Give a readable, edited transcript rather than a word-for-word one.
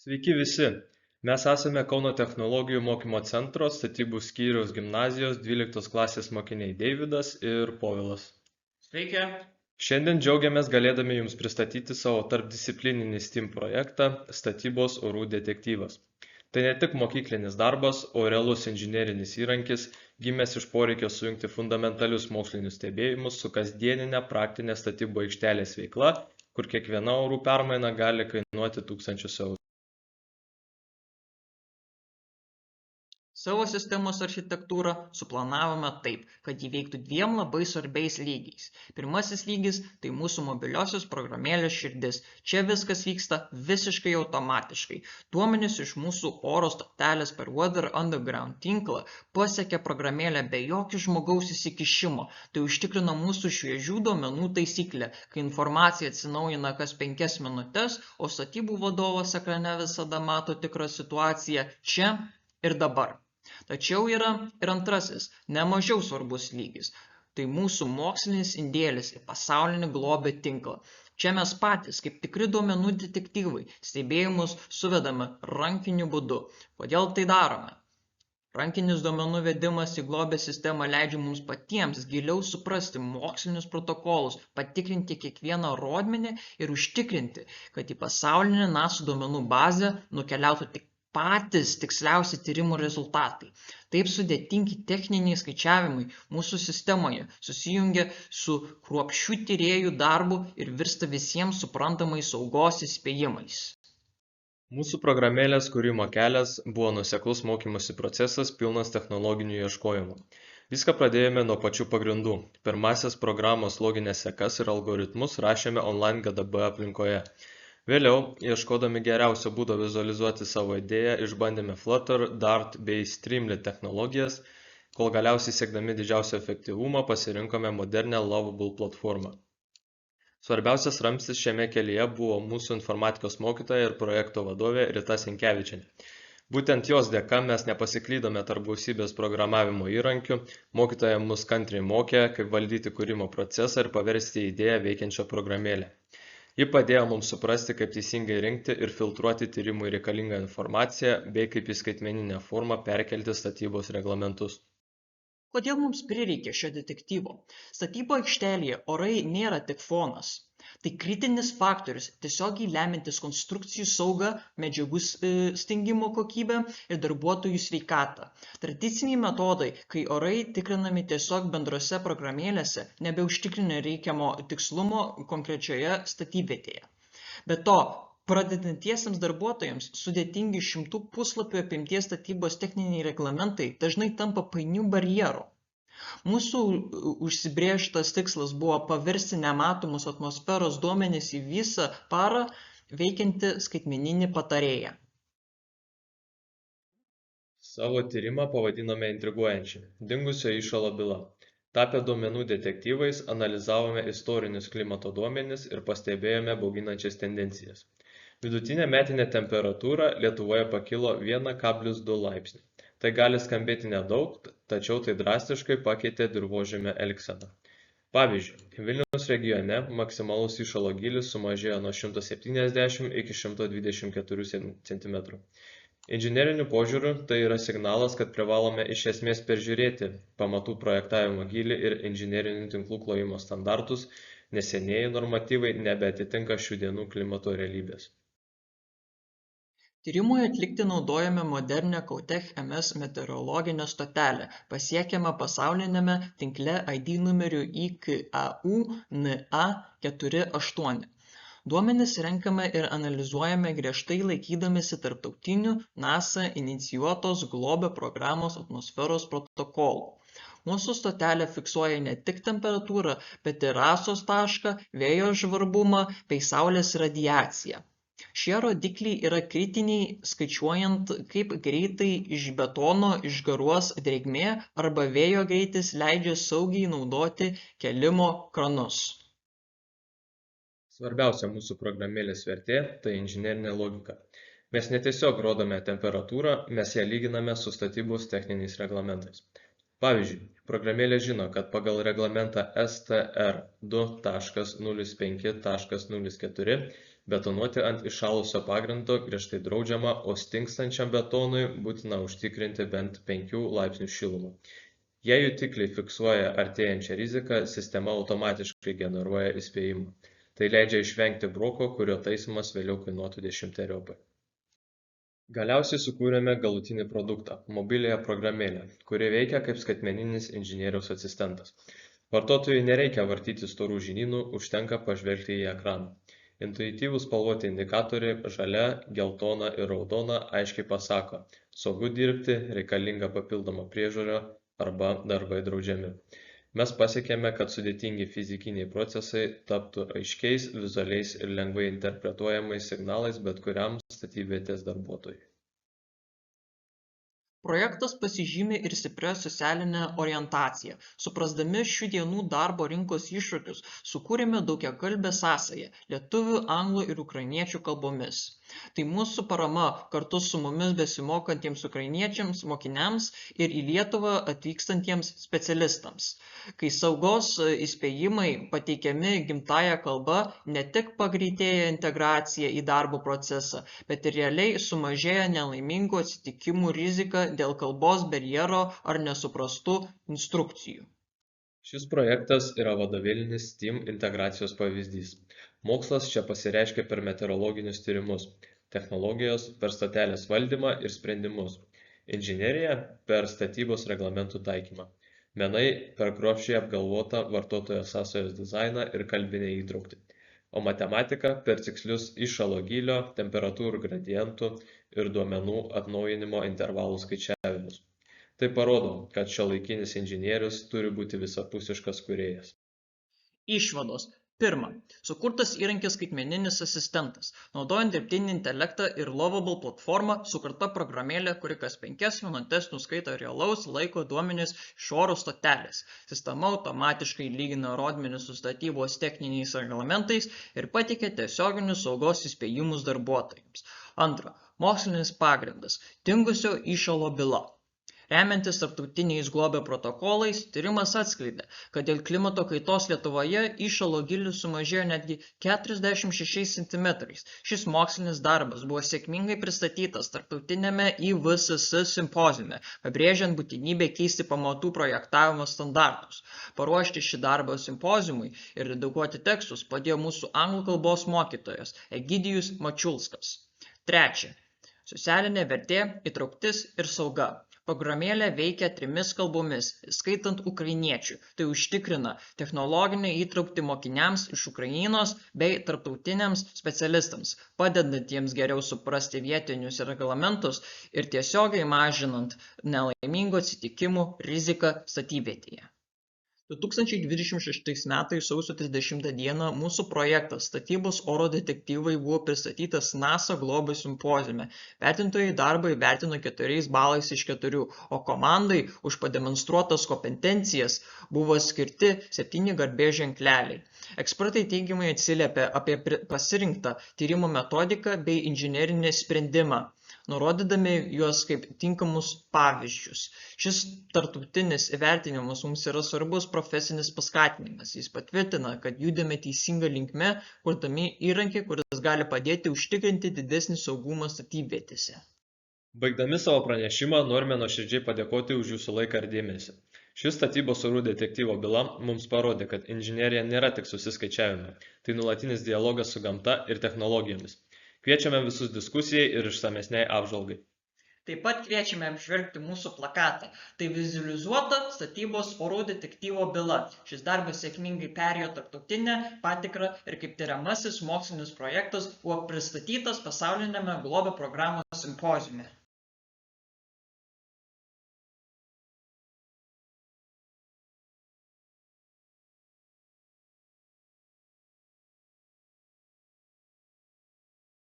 Sveiki visi! Mes esame Kauno technologijų mokymo centro statybų skyriaus gimnazijos 12 klasės mokiniai Deividas ir Povilas. Sveiki! Šiandien džiaugiamės galėdami Jums pristatyti savo tarpdisciplininį STEAM projektą Statybos orų detektyvas. Tai ne tik mokyklinis darbas, o realus inžinerinis įrankis, gimęs iš poreikio sujungti fundamentalius mokslinius stebėjimus su kasdieninė praktinė statybų aikštelės veikla, kur kiekviena orų permaina gali kainuoti tūkstančius eurų. Savo sistemos architektūrą suplanavome taip, kad ji veiktų dviem labai svarbiais lygiais. Pirmasis lygis – tai mūsų mobiliosios programėlės širdis. Čia viskas vyksta visiškai automatiškai. Duomenys iš mūsų oro stotelės per Weather Underground tinklą pasiekia programėlę be jokio žmogaus įsikišimo. Tai užtikrina mūsų šviežių duomenų taisyklę, kai informacija atsinaujina kas 5 minutes, o statybų vadovas ekrane visada mato tikrą situaciją čia ir dabar. Tačiau yra ir antrasis, nemažiau svarbus lygis. Tai mūsų mokslinis indėlis į pasaulinį globio tinklą. Čia mes patys, kaip tikri duomenų detektyvai, stebėjimus suvedame rankiniu būdu. Kodėl tai darome? Rankinis duomenų vedimas į globio sistemą leidžia mums patiems giliau suprasti mokslinius protokolus, patikrinti kiekvieną rodmenį ir užtikrinti, kad į pasaulinę NASA duomenų bazę nukeliautų tik patys tiksliausi tyrimų rezultatai. Taip sudėtingi techniniai skaičiavimai mūsų sistemoje susijungia su kruopščių tyrėjų darbu ir virsta visiems suprantamais saugos įspėjimais. Mūsų programėlės kūrimo kelias buvo nuoseklus mokymosi procesas pilnas technologinių ieškojimų. Viską pradėjome nuo pačių pagrindų. Pirmasis programos loginės sekas ir algoritmus rašėme online GDB aplinkoje. Vėliau, ieškodami geriausio būdo vizualizuoti savo idėją, išbandėme Flutter, Dart bei Streamlit technologijas, kol galiausiai siekdami didžiausio efektyvumo pasirinkome modernę Lovable platformą. Svarbiausias ramstis šiame kelyje buvo mūsų informatikos mokytoja ir projekto vadovė Rita Sinkevičienė. Būtent jos dėka mes nepasiklydome tarp gausybės programavimo įrankių, mokytoja mus kantriai mokė, kaip valdyti kūrimo procesą ir paversti idėją veikiančią programėlę. Ji padėjo mums suprasti, kaip teisingai rinkti ir filtruoti tyrimui reikalingą informaciją, bei kaip į skaitmeninę formą perkelti statybos reglamentus. Kodėl mums prireikė šio detektyvo? Statybo aikštelėje orai nėra tik fonas. Tai kritinis faktorius, tiesiogiai lemiantis konstrukcijų saugą, medžiagų stingimo kokybę ir darbuotojų sveikatą. Tradiciniai metodai, kai orai tikrinami tiesiog bendrose programėlėse, nebeužtikrina reikiamo tikslumo konkrečioje statybvietėje. Be to, pradedantiesiems darbuotojams sudėtingi 100 puslapių apimties statybos techniniai reglamentai dažnai tampa painių barjerų. Mūsų užsibrėžtas tikslas buvo paversti nematomus atmosferos duomenis į visą parą veikiantį skaitmeninį patarėją. Savo tyrimą pavadinome intriguojančiai – dingusio įšalo byla. Tapę duomenų detektyvais analizavome istorinius klimato duomenis ir pastebėjome bauginančias tendencijas. Vidutinė metinė temperatūra Lietuvoje pakilo 1,2 laipsnį. Tai gali skambėti nedaug, tačiau tai drastiškai pakeitė dirvožemio elgseną. Pavyzdžiui, Vilniaus regione maksimalus įšalo gylis sumažėjo nuo 170 iki 124 cm. Inžineriniu požiūriu tai yra signalas, kad privalome iš esmės peržiūrėti pamatų projektavimo gylį ir inžinerinių tinklų klojimo standartus, nes senieji normatyvai nebeatitinka šių dienų klimato realybės. Tyrimui atlikti naudojame modernę Kautech MS meteorologinę stotelę, pasiekiamą pasaulinėme tinkle ID numeriu IKAU NA48. Duomenis renkame ir analizuojame griežtai laikydamasi tarptautinių NASA inicijuotos globio programos atmosferos protokolų. Mūsų stotelė fiksuoja ne tik temperatūrą, bet ir rasos tašką, vėjo žvarbumą bei saulės radiaciją. Šie rodikliai yra kritiniai skaičiuojant, kaip greitai iš betono išgaruos drėgmė arba vėjo greitis leidžia saugiai naudoti kėlimo kranus. Svarbiausia mūsų programėlės vertė – tai inžinerinė logika. Mes ne tiesiog rodome temperatūrą, mes ją lyginame su statybos techniniais reglamentais. Pavyzdžiui, programėlė žino, kad pagal reglamentą STR 2.05.04 Betonuoti ant įšalusio pagrindo griežtai draudžiama, o stingstančiam betonui būtina užtikrinti bent 5 laipsnių šilumą. Jei jutikliai fiksuoja artėjančią riziką, sistema automatiškai generuoja įspėjimą. Tai leidžia išvengti broko, kurio taisymas vėliau kainuotų dešimteriopai. Galiausiai sukūrėme galutinį produktą – mobiliąją programėlę, kuri veikia kaip skaitmeninis inžinieriaus asistentas. Vartotojui nereikia vartyti storų žinynų, užtenka pažvelgti į ekraną. Intuityvūs spalvoti indikatoriai žalia, geltona ir raudona aiškiai pasako – saugu dirbti, reikalinga papildoma priežiūra arba darbai draudžiami. Mes pasiekėme, kad sudėtingi fizikiniai procesai taptų aiškiais, vizualiais ir lengvai interpretuojamais signalais bet kuriam statybvietės darbuotojui. Projektas pasižymi ir stipria socialinė orientacija. Suprasdami šių dienų darbo rinkos iššūkius, sukūrėme daugiakalbę sąsają lietuvių, anglų ir ukrainiečių kalbomis. Tai mūsų parama kartu su mumis besimokantiems ukrainiečiams, mokiniams ir į Lietuvą atvykstantiems specialistams. Kai saugos įspėjimai pateikiami gimtąja kalba, ne tik pagreitėja integracija į darbo procesą, bet ir realiai sumažėja nelaimingų atsitikimų rizika dėl kalbos barjero ar nesuprastų instrukcijų. Šis projektas yra vadovėlinis STEAM integracijos pavyzdys. Mokslas čia pasireiškia per meteorologinius tyrimus, technologijos per stotelės valdymą ir sprendimus, inžinerija per statybos reglamentų taikymą, menai per kruopščiai apgalvotą vartotojo sąsajos dizainą ir kalbinę įtrauktį, o matematika per tikslius įšalo gylio, temperatūrų gradientų ir duomenų atnaujinimo intervalų skaičiavimus. Tai parodo, kad šiuolaikinis inžinierius turi būti visapusiškas kūrėjas. Išvados. Pirma, sukurtas įrankis skaitmeninis asistentas. Naudojant dirbtinį intelektą ir Lovable platformą, sukurta programėlė, kuri kas 5 minutes nuskaito realaus laiko duomenis iš oro stotelės. Sistema automatiškai lygina rodmenis su statybos techniniais reglamentais ir pateikia tiesioginius saugos įspėjimus darbuotojams. Antra, mokslinis pagrindas. Dingusio įšalo byla. Remiantis tarptautiniais globio protokolais, tyrimas atskleidė, kad dėl klimato kaitos Lietuvoje įšalo gylis sumažėjo netgi 46 cm. Šis mokslinis darbas buvo sėkmingai pristatytas tarptautinėme IVSS simpoziume, pabrėžiant būtinybę keisti pamatų projektavimo standartus. Paruošti šį darbą simpoziumui ir redaguoti tekstus padėjo mūsų anglų kalbos mokytojas Egidijus Mačiulskas. Trečia. Socialinė vertė, įtrauktis ir sauga. Programėlė veikia 3 kalbomis, skaitant ukrainiečių. Tai užtikrina technologinę įtraukti mokiniams iš Ukrainos bei tarptautiniams specialistams, padedant jiems geriau suprasti vietinius reglamentus ir tiesiogiai mažinant nelaimingų atsitikimų riziką statybvietėje. 2026 metais sausio 30 dieną mūsų projektas Statybos oro detektyvai buvo pristatytas NASA Global simpoziume. Vertintojai darbą įvertino 4 balais iš 4, o komandai už pademonstruotas kompetencijas buvo skirti 7 garbės ženkleliai. Ekspertai teigiamai atsiliepė apie pasirinktą tyrimo metodiką bei inžinerinį sprendimą, nurodydami juos kaip tinkamus pavyzdžius. Šis tarptautinis įvertinimas mums yra svarbus profesinis paskatinimas. Jis patvirtina, kad judame teisinga linkme, kurdami įrankį, kuris gali padėti užtikrinti didesnį saugumą statybvietėse. Baigdami savo pranešimą norime nuoširdžiai padėkoti už jūsų laiką ir dėmesį. Šis statybos orų detektyvo byla mums parodė, kad inžinerija nėra tik susiskaičiavimai. Tai nuolatinis dialogas su gamta ir technologijomis. Kviečiame visus diskusijai ir išsamesniai apžvalgai. Taip pat kviečiame apžvelgti mūsų plakatą. Tai vizualizuota statybos orų detektyvo byla. Šis darbas sėkmingai perėjo tarptautinę patikrą ir kaip tiriamasis mokslinis projektas buvo pristatytas pasaulinėme globio programos simpoziume.